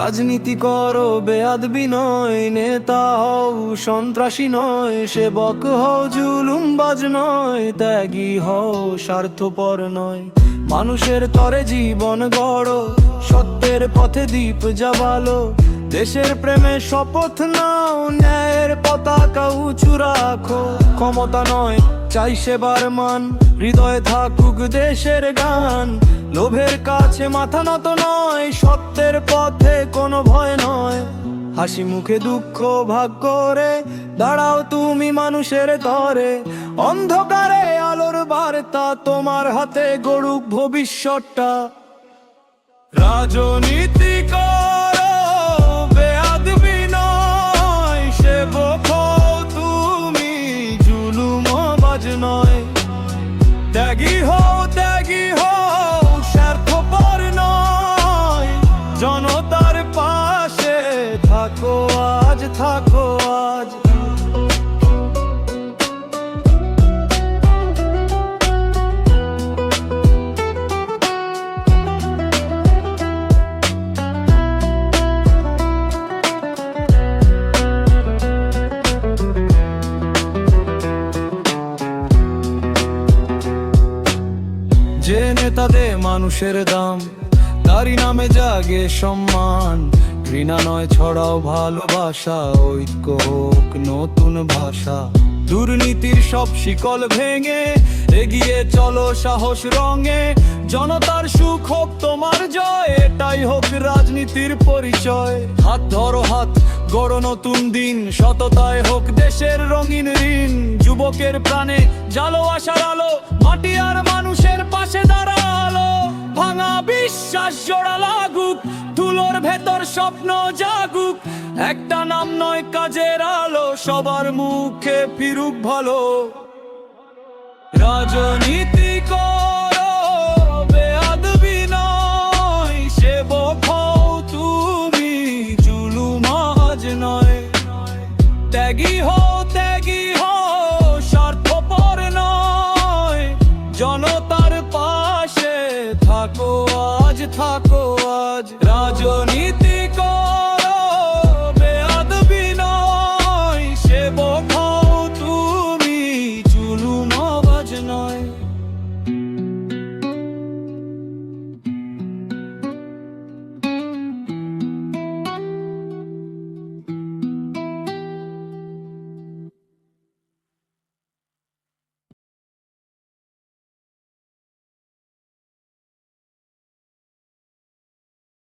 রাজনীতি করো বেয়াদবি নয়, নেতা হও সন্ত্রাসী নয়, সেবক হও জুলুমবাজ নয়, ত্যাগী হও স্বার্থপর নয়। মানুষের তরে জীবন গড়ো, সত্যের পথে দীপ জ্বালালো, দেশের প্রেমে শপথ নাও, ন্যায়ের পতাকা উঁচু রাখো। ক্ষমতা নয় চাই সেবার মান, হৃদয়ে থাকুক দেশের গান। লোভের কাছে মাথা নত নয়, সত্যের পথে কোনো ভয় নয়। হাসি মুখে দুঃখ ভাগ করে দাঁড়াও তুমি মানুষের তরে, অন্ধকারে আলোর বার্তা তোমার হাতে গড়ুক ভবিষ্যৎটা। রাজনীতি করো বেয়াদবি নয়, সেবক হও তুমি জুলুমবাজ নয়, ত্যাগী হও স্বার্থপর নয়, জনতার পাশে থাকো আজ, থাকো আজ। যে নেতা দে মানুষের দাম, তারই নামে জাগে সম্মান। ঘৃণা নয় ছড়াও ভালোবাসা, ঐক্য হোক নতুন ভাষা। দুর্নীতির সব শিকল ভেঙে এগিয়ে চলো সাহস রঙে, জনতার সুখ হোক তোমার জয়, এটাই হোক রাজনীতির পরিচয়। হাত ধরো হাত গড়ো নতুন দিন, সততায় হোক দেশের রঙিন ঋণ। যুবকের প্রাণে জালো আশার আলো, মাটি আর মানুষের পাশে দাঁড়ালো। ভাঙা বিশ্বাস জোড়া লাগুক, ধুলোর ভেতর স্বপ্ন জাগুক। একটা নাম নয় কাজের আলো, সবার মুখে ফিরুক ভালো। রাজনীতি করো বেয়াদবি নয়, সেবক হও তুমি জুলুমবাজ নয়, ত্যাগী হও স্বার্থপর নয়, জনতার পাশে থাকো আজ, থাকো আজ। রাজনীতি